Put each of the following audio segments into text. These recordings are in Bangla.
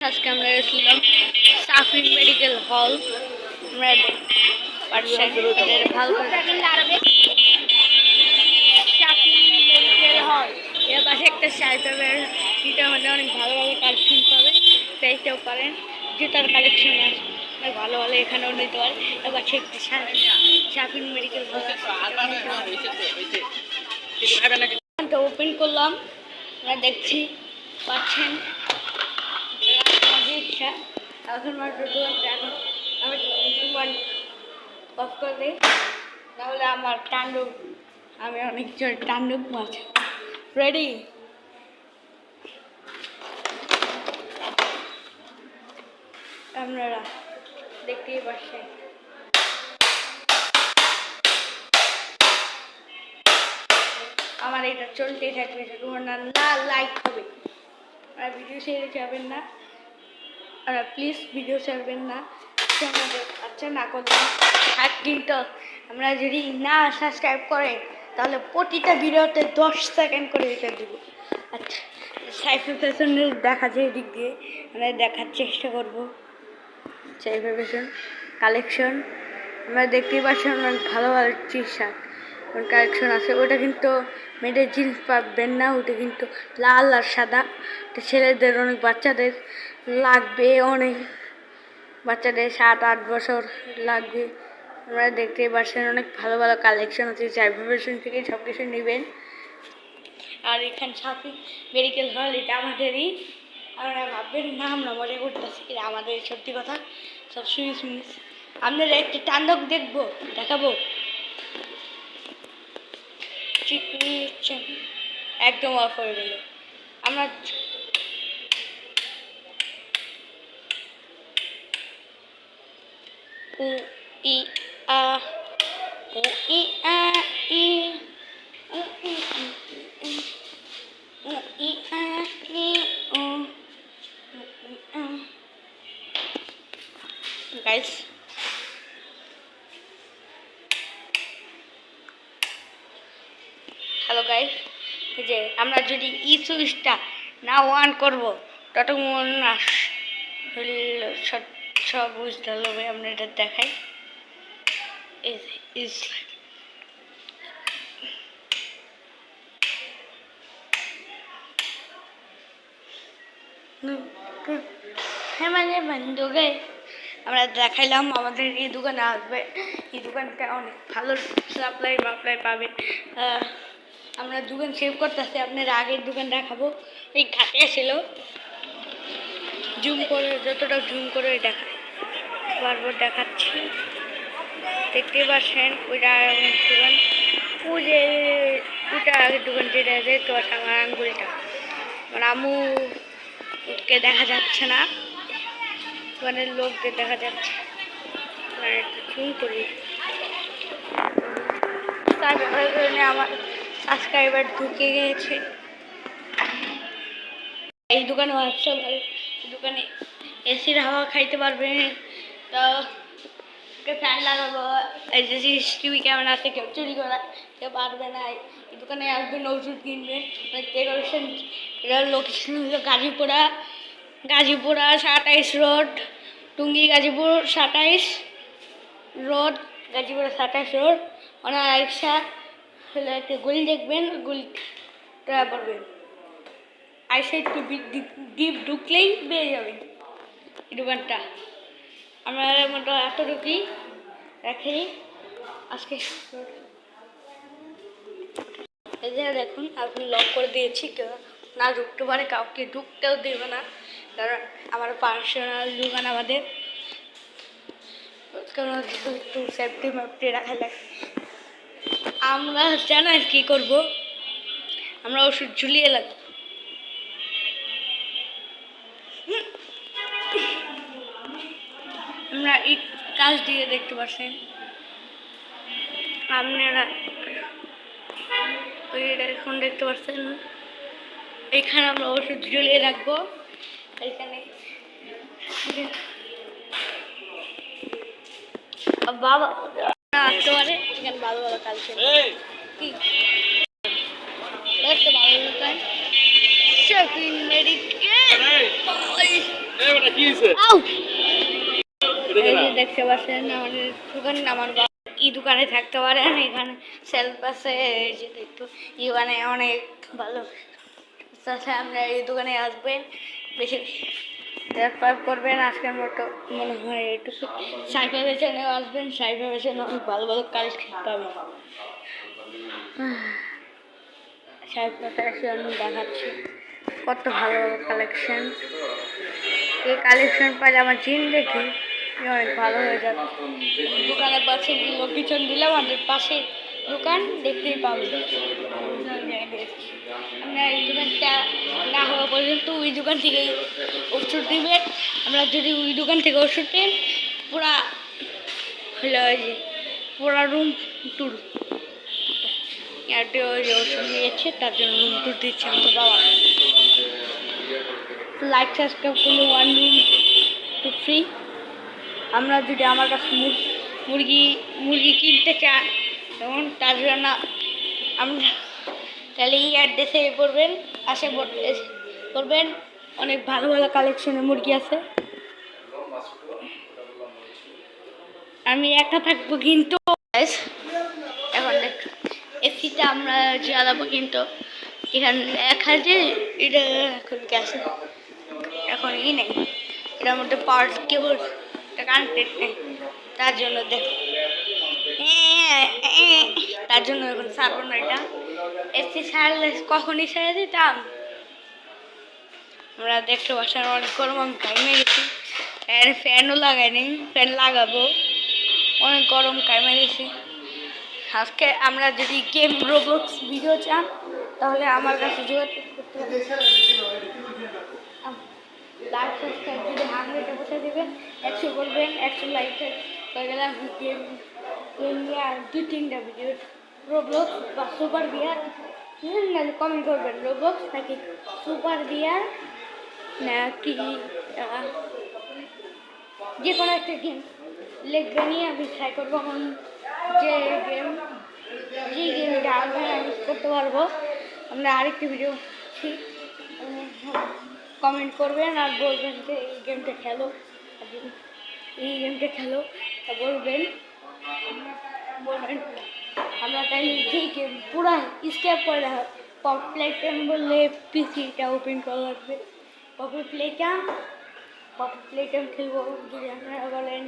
আজকে আমরা গেছিলাম সাফিন মেডিকেল হল। আমরা ভালো করে সাফিন মেডিকেল হল এর পাশে একটা সাইকেলের যেটা মধ্যে অনেক ভালো ভালো কালেকশন পাবে, সেইটাও পারেন। জুতার কালেকশন আছে ভালো ভালো, এখানেও নিতে পারে। এর পাশে একটা সাফিন মেডিকেল হল ওপেন করলাম, আমরা দেখছি পাচ্ছেন। এখন আমি অফ করে দিই, তাহলে আমার তাণ্ডব, আমি অনেক জোর তাণ্ডব মাছ রেডি। আপনারা দেখতেই পাচ্ছেন আমার এটা চলতেই থাকবে, না লাইক হবে আর ভিডিও ছেড়ে যাবেন না, আর প্লিজ ভিডিও ছাড়বেন না। আচ্ছা না করলাম আর কিন্তু আমরা যদি না সাবস্ক্রাইব করে তাহলে প্রতিটা ভিডিওতে 10 সেকেন্ড করে এটা দেব। আচ্ছা সাইফুল ফ্যাশনের দেখা যায় দিক দিয়ে আমরা দেখার চেষ্টা করবো। সাইফুল ফ্যাশন কালেকশন আমরা দেখতেই পাচ্ছি, অনেক ভালো ভালো টি শার্ট কালেকশন আছে। ওটা কিন্তু মেয়েদের জিন্স পাবেন না, ওটা কিন্তু লাল আর সাদা। ছেলেদের অনেক বাচ্চাদের লাগবে, অনেক বাচ্চাদের 7-8 বছর লাগবে। আমরা দেখতেই পাচ্ছেন অনেক ভালো ভালো কালেকশন আছে। সাইফুল ফ্যাশন থেকে সব কিছু নেবেন। আর এখানে সাফিন মেডিকেল হল এটা আমাদেরই, আমরা ভাববেন না আমরা মজা করতেছি, আমাদের সত্যি কথা সব সুইচ মিস। আপনারা একটি তাণ্ডব দেখাবো একদম অফ হয়ে গেল। আমরা উ ই আ উ ই আ ই উ ই উ ই আ ই উ গাইস হ্যালো গাইস, এই যে আমরা যদি সুইচটা না অন করবো ততক্ষণ না সব বুঝতে হবে। আমরা এটা দেখাই, হ্যাঁ মানে বন্ধুকে আমরা দেখাইলাম আমাদের এই দোকানে আসবে। এই দোকানটা অনেক ভালো সাপ্লাই পাবেন। আমরা দোকান সেভ করতেছি, আপনার আগের দোকান দেখাবো। এই ঘাটে ছিল জুম করে, যতটা জুম করে দেখায় বারবার দেখাচ্ছি, দেখতে পাচ্ছেন। ওইটা দোকান, ওই যে ওইটা আগের দোকান যেটা আছে তো আমার আঙ্গুলটা আমার আম্মুকে দেখা যাচ্ছে না, দোকানের লোকদের দেখা যাচ্ছে। জুম করি তার কারণে আমার সাবস্ক্রাইবার ঢুকে গেছে। এই দোকানে আসছে, দোকানে এসির হাওয়া খাইতে পারবেন। তো ফ্যান লাগাবো, এই যে সিসিটিভি ক্যামেরা আছে, কেউ চুরি করা কেউ পারবে না। এই দোকানে আসবেন, ওষুধ কিনবেন। ডেকোরেশন এটা লোকেশন হলো Gazipura 27 road, Tongi Gazipur 27 road, Gazipur 27 road. ওনার আইসা হলে একটা গলি দেখবেন, গলিটা পড়বেন, আইসা একটু ডিপ ঢুকলেই পেয়ে যাবেন এই দোকানটা। আমরা মতো এতটুকুই রাখি আজকে। এই যে দেখুন আপনি লক করে দিয়েছি, কেউ না ঢুকতে পারে, কাউকে ঢুকতেও দেবে না, কারণ আমার পার্সোনাল দোকান আমাদের, কারণ একটু সেফটি মেফটি রাখা লাগে। আমরা জানাই কি করব, আমরা ওষুধ ঝুলিয়ে লাগবো। আমরা এই কাজ দিয়ে দেখতে পাচ্ছেন আপনারা, এখন দেখতে পাচ্ছেন এখানে আমরা ওষুধ ঝুলিয়ে রাখবো। এখানে বাবা আসতে পারে, এখানে ভালো ভালো কাজ কি ভালো দোকান সাফিন মেডিকেল। আউ! এই যে দেখতে পাচ্ছেন আমাদের দোকান, আমার বাবা এই দোকানে থাকতে পারেন, এখানে সেলফ আছে, এই যে দেখতো এই দোকানে অনেক ভালো আছে। আপনারা এই দোকানে আসবেন, বেশি সাবস্ক্রাইব করবেন। আজকের মতো মনে হয় এটুকু। সাইফারের চ্যানেলে আসবেন, সাইফারের চ্যানেলে অনেক ভালো ভালো কালেকশন পাবেন। সাইফারের আমি দেখাচ্ছি কত ভালো ভালো কালেকশন। এই কালেকশন পাইলে আমার জিন্দেগি অনেক ভালো হয়ে যাবে। দোকানের পাশে লোকেশন দিলে আমাদের পাশে দোকান দেখতেই পাবেন। আমরা এই দোকানটা না হওয়া পর্যন্ত ওই দোকান থেকেই ওষুধ দিবেন। আমরা যদি ওই দোকান থেকে ওষুধ দেন পুরা হলো যে পুরা রুম ট্যুর ওই যে ওষুধ নিয়েছে তার জন্য রুম ট্যুর দিচ্ছে আমার বাবা। লাইক সাবস্ক্রাইব করলে 1 রুম টু ফ্রি। আমরা যদি আমার কাছে মুরগি কিনতে চান তখন তার জন্য আমরা তাহলে এই অ্যাড্রেসে পড়বেন, আসে করবেন। অনেক ভালো ভালো কালেকশনের মুরগি আছে। আমি একা থাকবো কিন্তু এখন এসিতে আমরা জ্বালাবো, কিন্তু এখানে দেখা যে এটা এখন গ্যাসে এখন নেই, এটার মধ্যে পাওয়ার কেবল কানেক্টেড নেই, তার জন্য দেখ তার জন্য এখন ছাড়বো না। এটা এসি ছাড়লে কখনই ছেড়ে দিতাম। আমরা দেখতে পাচ্ছি অনেক গরম, আমি ঘামে গেছি, ফ্যানও লাগাই নেই, ফ্যান লাগাবো। অনেক গরম ঘামে গেছি। আজকে আমরা যদি গেম রোবলক্স ভিডিও চান তাহলে আমার কাছে যোগাযোগ করতে হবে। লাইক সাবস্ক্রাইব যদি 100-এ বসে দেবেন, 100 করবেন, 100 লাইক হয়ে গেলে আমি গেম নিয়ে আর 2-3টা ভিডিও রোবলক্স বা সুপার বিয়ার কমেন্ট করবেন। রোবলক্স নাকি সুপার বিয়ার নাকি যে কোনো একটা গেম লিখবেনই, আমি ট্রাই করবো যে গেমটা আমি করতে পারবো। আমরা আরেকটি ভিডিও কমেন্ট করবেন আর বলবেন যে এই গেমটা খেলো, তা বলবেন আমরা তাই যেই গেম পুরা স্কেপ করে দেখা পপ প্লেটাম বললে পিসিটা ওপেন করা লাগবে। পপ প্লেটাম খেলবো। যদি আপনারা বলেন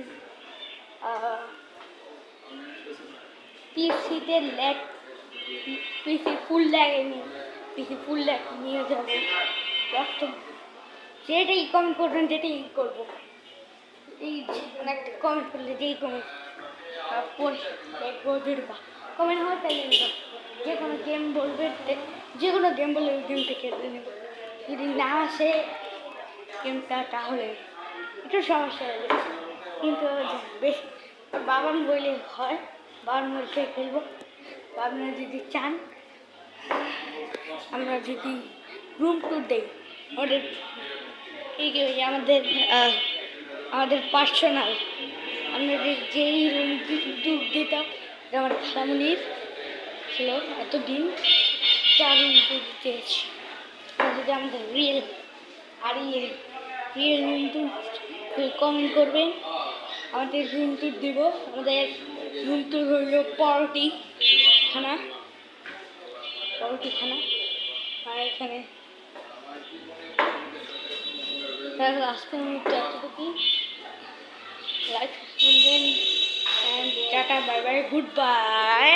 পিসিতে ল্যাগ, পিসি ফুল ল্যাগ নিয়ে যাবো, যেটাই কমেন্ট করবেন যেটাই করবো। এই একটা কমেন্ট করলে যেই কমেন্ট দেখবো, যেটা কমেন্ট হয় তাই যে কোনো গেম বলবে, যে কোনো গেম বললে ওই গেমটা খেলতে নেব। যদি না আসে গেমটা তাহলে একটু সমস্যা হয়ে যাবে, কিন্তু বেশি বাবান বললে হয়, বাবান বলতে খেলবো। আপনারা যদি চান আমরা যদি রুম ট্যুর দিই আমাদের আমাদের পার্সোনাল, আমরা যেই রুম ট্যুর দিতাম আমার খালামুনির ছিল এতদিন 4 রুম ট্যুর দিয়েছি। যদি আমাদের রিয়েল রুম ট্যুর কমেন্ট করবেন, আমাদের রুম ট্যুর দিব। আমাদের রুম ট্যুর হইল পরোটি খানা, আর এখানে আজকের মধ্যে এতটুকু। লাইক করবেন, tata, bye bye, good bye.